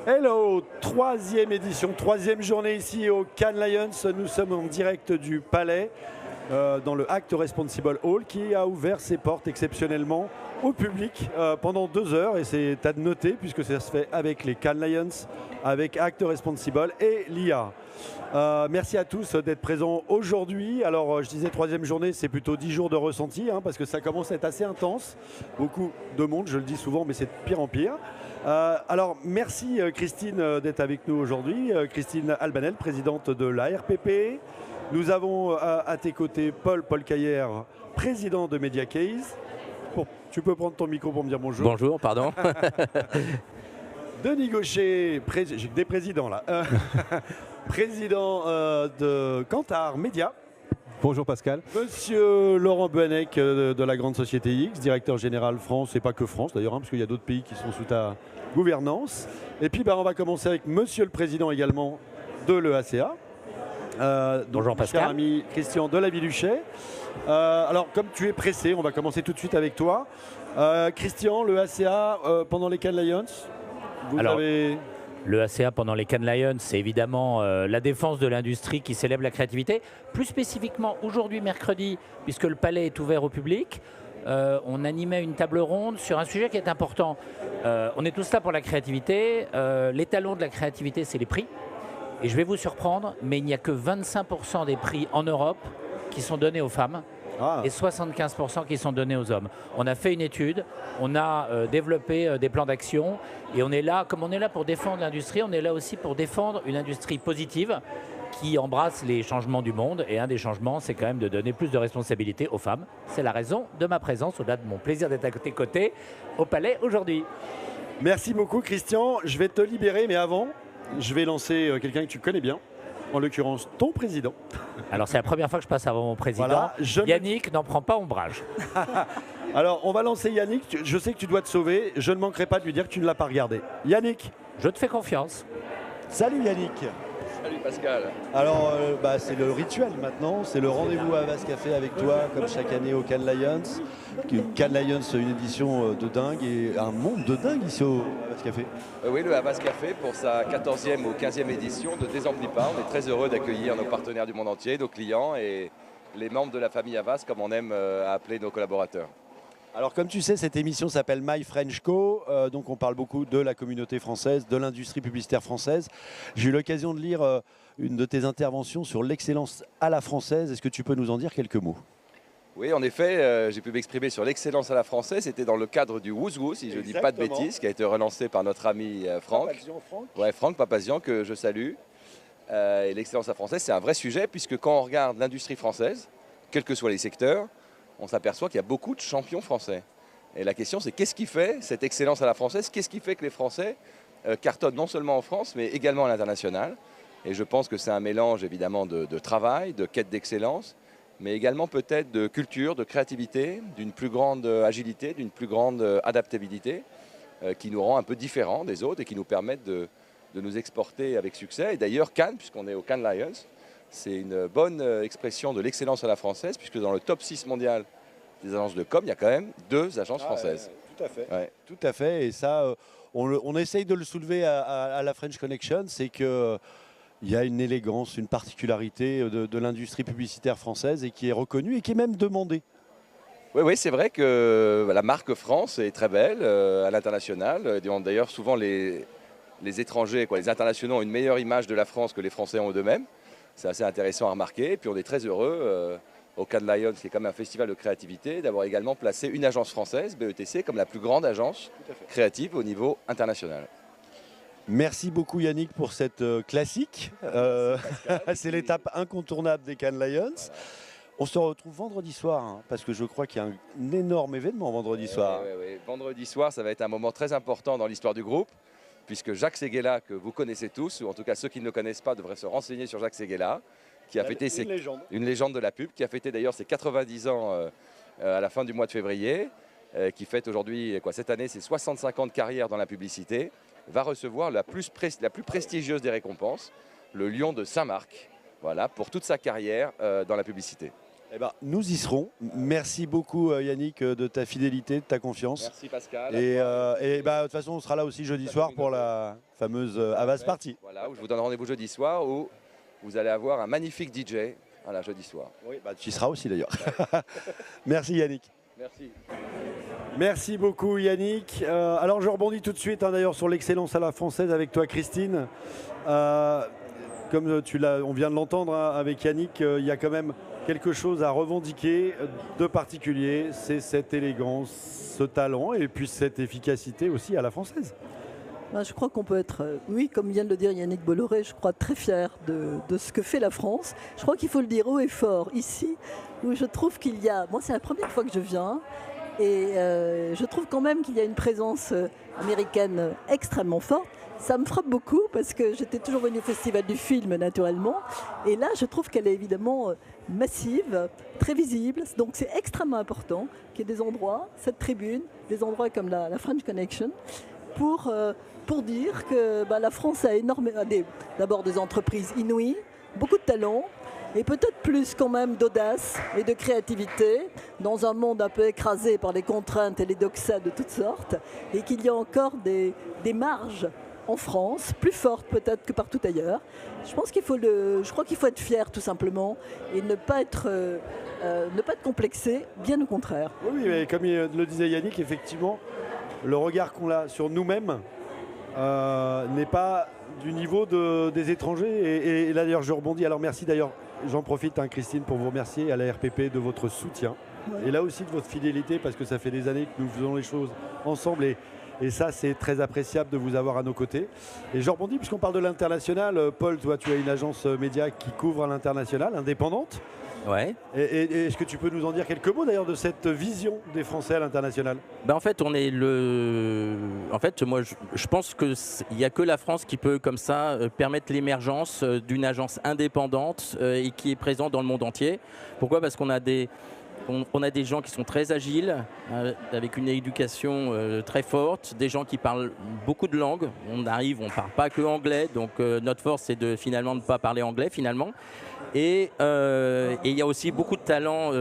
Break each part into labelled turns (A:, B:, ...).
A: Hello, troisième édition, troisième journée ici au Cannes Lions. Nous sommes en direct du Palais, dans le Act Responsible Hall, qui a ouvert ses portes exceptionnellement au public pendant 2 heures. Et c'est à noter, puisque ça se fait avec les Cannes Lions, avec Act Responsible et l'IA. Merci à tous d'être présents aujourd'hui. Alors je disais troisième journée, c'est plutôt 10 jours de ressenti, parce que ça commence à être assez intense. Beaucoup de monde, je le dis souvent, mais c'est de pire en pire. Alors merci Christine d'être avec nous aujourd'hui. Christine Albanel, présidente de l'ARPP. Nous avons à tes côtés Paul Caillère, président de Mediacase. Tu peux prendre ton micro pour me dire bonjour.
B: Bonjour, pardon.
A: Denis Gaucher, j'ai que des présidents là. Président de Kantar Média.
C: Bonjour Pascal.
A: Monsieur Laurent Buanec de la Grande Société X, directeur général France, et pas que France d'ailleurs, parce qu'il y a d'autres pays qui sont sous ta gouvernance. Et puis on va commencer avec Monsieur le Président également de l'EACA.
B: Bonjour Pascal.
A: Cher ami Christian Delaviluchet. Alors comme tu es pressé, on va commencer tout de suite avec toi. Christian, l'EACA pendant les Cannes Lions, vous avez...
B: Le ACA pendant les Cannes Lions, c'est évidemment la défense de l'industrie qui célèbre la créativité. Plus spécifiquement, aujourd'hui, mercredi, puisque le palais est ouvert au public, on animait une table ronde sur un sujet qui est important. On est tous là pour la créativité. L'étalon de la créativité, c'est les prix. Et je vais vous surprendre, mais il n'y a que 25% des prix en Europe qui sont donnés aux femmes. Et 75% qui sont donnés aux hommes. On a fait une étude, on a développé des plans d'action et on est là, comme on est là pour défendre l'industrie, on est là aussi pour défendre une industrie positive qui embrasse les changements du monde. Et un des changements, c'est quand même de donner plus de responsabilités aux femmes. C'est la raison de ma présence, au-delà de mon plaisir d'être à tes côtés, au Palais aujourd'hui.
A: Merci beaucoup Christian. Je vais te libérer, mais avant, je vais lancer quelqu'un que tu connais bien. En l'occurrence, ton président.
B: Alors, c'est la première fois que je passe avant mon président. Voilà, Yannick n'en prend pas ombrage.
A: Alors, on va lancer Yannick. Je sais que tu dois te sauver. Je ne manquerai pas de lui dire que tu ne l'as pas regardé. Yannick.
B: Je te fais confiance.
A: Salut Yannick.
D: Salut Pascal.
A: Alors, c'est le rituel maintenant. C'est le rendez-vous à Havas Café avec toi, comme chaque année au Cannes Lions. Cannes Lions, une édition de dingue et un monde de dingue ici au Havas Café.
D: Oui, le Havas Café pour sa 14e ou 15e édition ne désemplit pas. On est très heureux d'accueillir nos partenaires du monde entier, nos clients et les membres de la famille Havas, comme on aime appeler nos collaborateurs.
A: Alors comme tu sais, cette émission s'appelle My French Co, donc on parle beaucoup de la communauté française, de l'industrie publicitaire française. J'ai eu l'occasion de lire une de tes interventions sur l'excellence à la française. Est-ce que tu peux nous en dire quelques mots ?
D: Oui, en effet, j'ai pu m'exprimer sur l'excellence à la française. C'était dans le cadre du Wouzou, si je ne dis pas de bêtises, qui a été relancé par notre ami Franck. Franck Papazian, que je salue. Et l'excellence à la française, c'est un vrai sujet, puisque quand on regarde l'industrie française, quels que soient les secteurs, on s'aperçoit qu'il y a beaucoup de champions français. Et la question, c'est qu'est-ce qui fait cette excellence à la française? Qu'est-ce qui fait que les Français cartonnent non seulement en France, mais également à l'international? Et je pense que c'est un mélange, évidemment, de travail, de quête d'excellence, mais également peut-être de culture, de créativité, d'une plus grande agilité, d'une plus grande adaptabilité, qui nous rend un peu différents des autres et qui nous permettent de nous exporter avec succès. Et d'ailleurs, Cannes, puisqu'on est au Cannes Lions, c'est une bonne expression de l'excellence à la française, puisque dans le top 6 mondial des agences de com, il y a quand même 2 agences françaises.
A: Tout à fait. Ouais. Tout à fait. Et ça, on essaye de le soulever à la French Connection, c'est que il y a une élégance, une particularité de l'industrie publicitaire française et qui est reconnue et qui est même demandée.
D: Oui, c'est vrai que la marque France est très belle à l'international. D'ailleurs, souvent les étrangers, les internationaux ont une meilleure image de la France que les Français ont d'eux-mêmes. C'est assez intéressant à remarquer. Et puis on est très heureux au Cannes Lions, qui est comme un festival de créativité, d'avoir également placé une agence française, BETC, comme la plus grande agence créative au niveau international.
A: Merci beaucoup Yannick pour cette classique. C'est l'étape incontournable des Cannes Lions. On se retrouve vendredi soir, parce que je crois qu'il y a un énorme événement vendredi soir.
D: Oui. Vendredi soir, ça va être un moment très important dans l'histoire du groupe, puisque Jacques Séguéla, que vous connaissez tous, ou en tout cas ceux qui ne le connaissent pas devraient se renseigner sur Jacques Séguéla, qui a fêté une légende de la pub, qui a fêté d'ailleurs ses 90 ans à la fin du mois de février, qui fête aujourd'hui, cette année, ses 65 ans de carrière dans la publicité, va recevoir la plus prestigieuse des récompenses, le Lion de Saint-Marc, voilà, pour toute sa carrière dans la publicité.
A: Eh ben, nous y serons. Merci beaucoup Yannick de ta fidélité, de ta confiance.
D: Merci Pascal.
A: Et de toute façon, on sera là aussi jeudi soir pour la fameuse Havas Party.
D: Voilà, où je vous donne rendez-vous jeudi soir où vous allez avoir un magnifique DJ jeudi soir.
A: Oui, tu y seras aussi d'ailleurs. Merci Yannick.
D: Merci.
A: Merci beaucoup Yannick. Alors je rebondis tout de suite d'ailleurs sur l'excellence à la française avec toi Christine. Comme on vient de l'entendre avec Yannick, il y a quand même quelque chose à revendiquer de particulier, c'est cette élégance, ce talent et puis cette efficacité aussi à la française.
C: Je crois qu'on peut être, oui, comme vient de le dire Yannick Bolloré, je crois très fier de ce que fait la France. Je crois qu'il faut le dire haut et fort ici, où je trouve qu'il y a, moi c'est la première fois que je viens, et je trouve quand même qu'il y a une présence américaine extrêmement forte. Ça me frappe beaucoup parce que j'étais toujours venue au Festival du film naturellement, et là je trouve qu'elle est évidemment massive, très visible, donc c'est extrêmement important qu'il y ait des endroits, cette tribune, des endroits comme la French Connection, pour dire que la France a énormément, d'abord des entreprises inouïes, beaucoup de talent, et peut-être plus quand même d'audace et de créativité dans un monde un peu écrasé par les contraintes et les doxas de toutes sortes, et qu'il y a encore des marges en France, plus fortes peut-être que partout ailleurs. Je crois qu'il faut être fier tout simplement et ne pas être complexé, bien au contraire.
A: Oui, mais comme le disait Yannick, effectivement, le regard qu'on a sur nous-mêmes n'est pas du niveau des étrangers. Et là d'ailleurs je rebondis, alors merci d'ailleurs, j'en profite Christine pour vous remercier à la RPP de votre soutien. Ouais. Et là aussi de votre fidélité parce que ça fait des années que nous faisons les choses ensemble et ça c'est très appréciable de vous avoir à nos côtés. Et je rebondis puisqu'on parle de l'international. Paul, toi tu as une agence média qui couvre à l'international, indépendante.
B: Ouais.
A: Et est-ce que tu peux nous en dire quelques mots d'ailleurs de cette vision des Français à l'international?
B: En fait, moi, je pense qu'il n'y a que la France qui peut, comme ça, permettre l'émergence d'une agence indépendante et qui est présente dans le monde entier. Pourquoi? Parce qu'on a des gens qui sont très agiles, avec une éducation très forte, des gens qui parlent beaucoup de langues. On ne parle pas que anglais, donc notre force, c'est finalement de ne pas parler anglais, finalement. Et il y a aussi beaucoup de talent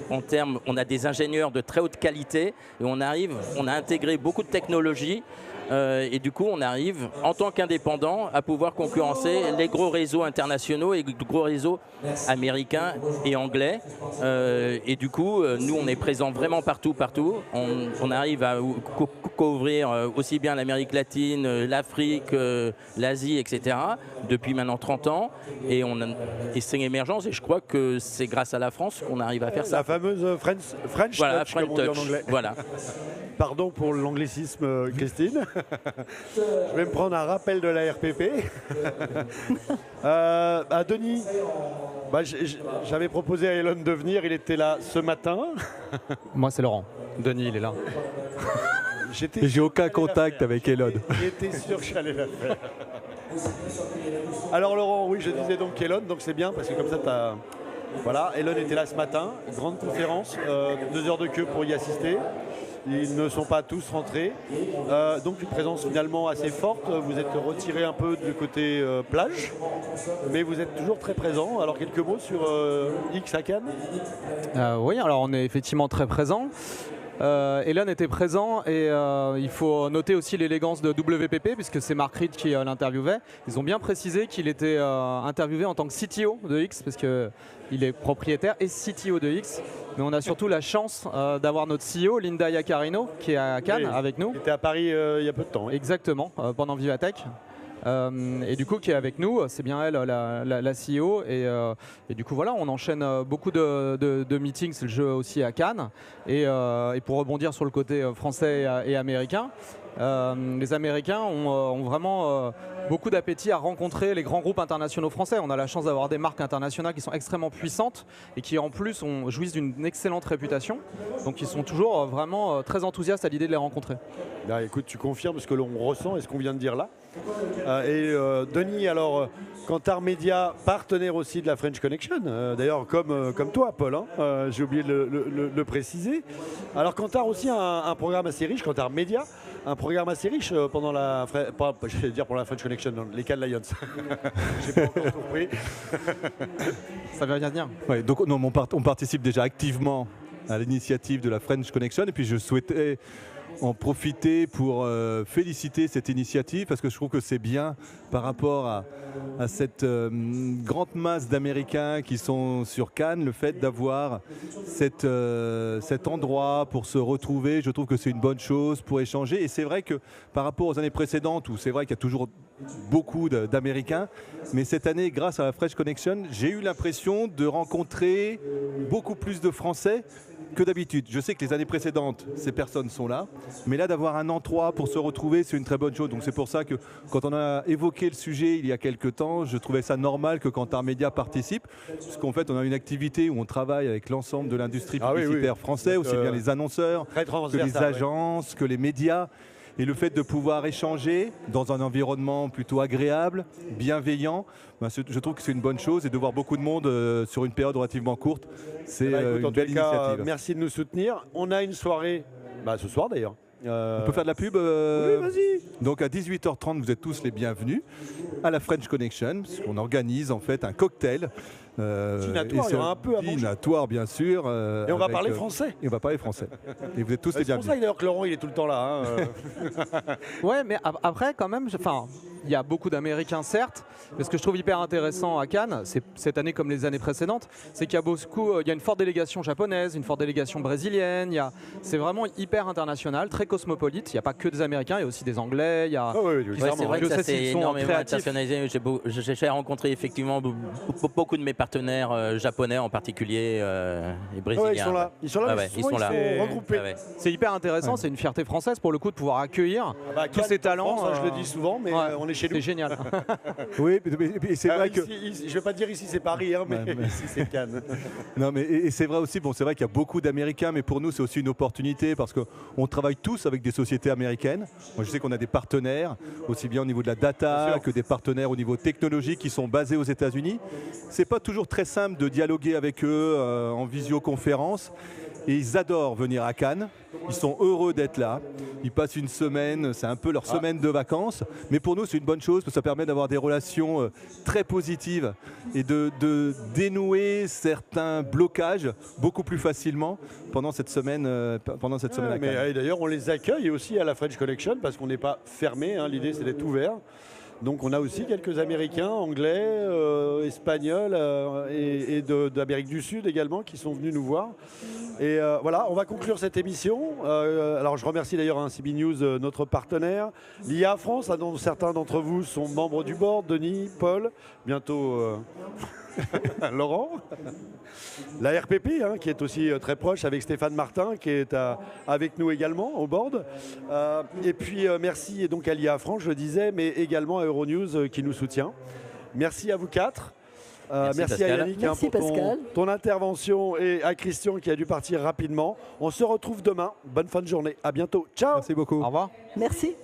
B: en termes, on a des ingénieurs de très haute qualité et on a intégré beaucoup de technologies et du coup on arrive en tant qu'indépendant à pouvoir concurrencer les gros réseaux internationaux et les gros réseaux américains et anglais et du coup nous on est présent vraiment partout. On arrive à couvrir aussi bien l'Amérique latine, l'Afrique, l'Asie, etc. depuis maintenant 30 ans et c'est une émergence et je crois que c'est grâce à la France qu'on arrive à faire ça.
A: La fameuse French
B: voilà,
A: touch, comme on dit en anglais.
B: Voilà.
A: Pardon pour l'anglicisme, Christine. Je vais me prendre un rappel de la RPP. Denis, j'avais proposé à Elon de venir, il était là ce matin.
E: Moi, c'est Laurent. Denis, il est là.
A: J'ai
E: aucun contact avec Elon.
A: J'étais sûr que j'allais la faire. Alors Laurent, oui, je disais donc Elon, donc c'est bien parce que comme ça tu as... Voilà, Elon était là ce matin, grande conférence, 2 heures de queue pour y assister. Ils ne sont pas tous rentrés. Donc une présence finalement assez forte. Vous êtes retiré un peu du côté plage, mais vous êtes toujours très présent. Alors quelques mots sur X à Cannes.
E: Oui, alors on est effectivement très présent. Elon était présent et il faut noter aussi l'élégance de WPP puisque c'est Mark Reed qui l'interviewait. Ils ont bien précisé qu'il était interviewé en tant que CTO de X parce qu'il est propriétaire et CTO de X. Mais on a surtout la chance d'avoir notre CEO, Linda Iaccarino, qui est à Cannes avec nous.
A: Qui était à Paris il y a peu de temps.
E: Exactement, pendant Vivatech. Et du coup qui est avec nous, c'est bien elle la CEO et du coup voilà, on enchaîne beaucoup de meetings, c'est le jeu aussi à Cannes et pour rebondir sur le côté français et américain, les Américains ont vraiment beaucoup d'appétit à rencontrer les grands groupes internationaux français. On a la chance d'avoir des marques internationales qui sont extrêmement puissantes et qui en plus jouissent d'une excellente réputation. Donc ils sont toujours vraiment très enthousiastes à l'idée de les rencontrer.
A: Là, écoute, tu confirmes ce que l'on ressent et ce qu'on vient de dire là. Denis, alors Kantar Media, partenaire aussi de la French Connection, d'ailleurs comme toi Paul, j'ai oublié de le préciser. Alors Kantar aussi a un programme assez riche, Kantar Media, un programme assez riche pendant je vais dire pour la French Connection, les Cannes Lions. J'ai pas encore compris.
E: Ça va bien venir.
F: Ouais, donc non, on participe déjà activement à l'initiative de la French Connection et puis je souhaitais en profiter pour féliciter cette initiative parce que je trouve que c'est bien par rapport à cette grande masse d'Américains qui sont sur Cannes, le fait d'avoir cet endroit pour se retrouver, je trouve que c'est une bonne chose pour échanger. Et c'est vrai que par rapport aux années précédentes, où c'est vrai qu'il y a toujours beaucoup d'Américains, mais cette année, grâce à la French Connection, j'ai eu l'impression de rencontrer beaucoup plus de Français que d'habitude. Je sais que les années précédentes, ces personnes sont là, mais là d'avoir un endroit pour se retrouver, c'est une très bonne chose. Donc c'est pour ça que quand on a évoqué le sujet il y a quelques temps, je trouvais ça normal que quand Art Média participe, parce qu'en fait on a une activité où on travaille avec l'ensemble de l'industrie publicitaire français, aussi bien les annonceurs que les agences, que les médias. Et le fait de pouvoir échanger dans un environnement plutôt agréable, bienveillant, je trouve que c'est une bonne chose. Et de voir beaucoup de monde sur une période relativement courte, c'est une belle initiative.
A: Merci de nous soutenir. On a une soirée, ce soir d'ailleurs.
F: On peut faire de la pub
A: Oui, vas-y.
F: Donc à 18h30, vous êtes tous les bienvenus à la French Connection, parce qu'on organise en fait un cocktail.
A: Dînatoire, il y aura un peu à manger.
F: Dînatoire, bien sûr.
A: Et on va parler français.
F: Et on va parler français. Et vous êtes tous les bienvenus.
A: C'est pour ça d'ailleurs que Laurent, il est tout le temps là.
E: Ouais, mais après, quand même, il y a beaucoup d'Américains, certes, mais ce que je trouve hyper intéressant à Cannes, c'est cette année comme les années précédentes, c'est qu'il y a il y a une forte délégation japonaise, une forte délégation brésilienne, c'est vraiment hyper international, très cosmopolite, il n'y a pas que des Américains, il y a aussi des Anglais, il y a...
B: c'est vrai que ça c'est énormément internationalisé. J'ai rencontré effectivement beaucoup de mes partenaires japonais en particulier et brésiliens.
A: Ils sont là, ils sont regroupés.
E: C'est hyper intéressant, c'est une fierté française pour le coup de pouvoir accueillir tous ces talents.
A: France, je le dis souvent, mais on est chez nous.
E: C'est génial.
F: Oui, et c'est vrai que...
A: je ne vais pas dire ici c'est Paris, mais ici c'est Cannes.
F: Non, mais et c'est vrai aussi, c'est vrai qu'il y a beaucoup d'Américains, mais pour nous c'est aussi une opportunité parce qu'on travaille tous avec des sociétés américaines. Moi je sais qu'on a des partenaires, aussi bien au niveau de la data que des partenaires au niveau technologique qui sont basés aux États-Unis. C'est pas toujours très simple de dialoguer avec eux en visioconférence. Et ils adorent venir à Cannes, ils sont heureux d'être là, ils passent une semaine, c'est un peu leur semaine de vacances, mais pour nous c'est une bonne chose parce que ça permet d'avoir des relations très positives et de dénouer certains blocages beaucoup plus facilement pendant cette semaine, à Cannes.
A: Mais d'ailleurs on les accueille aussi à la French Connection parce qu'on n'est pas fermé, l'idée c'est d'être ouvert. Donc on a aussi quelques Américains, Anglais, Espagnols et d'Amérique du Sud également qui sont venus nous voir. Et voilà, on va conclure cette émission. Alors je remercie d'ailleurs CB News, notre partenaire. L'IA France, dont certains d'entre vous sont membres du board, Denis, Paul, bientôt Laurent. La RPP, qui est aussi très proche avec Stéphane Martin, qui est avec nous également au board. Et puis merci et donc à l'IA France, je le disais, mais également à Euronews qui nous soutient. Merci à vous quatre. Merci à Yannick pour ton intervention et à Christian qui a dû partir rapidement. On se retrouve demain. Bonne fin de journée. À bientôt. Ciao.
F: Merci beaucoup.
E: Au revoir.
C: Merci.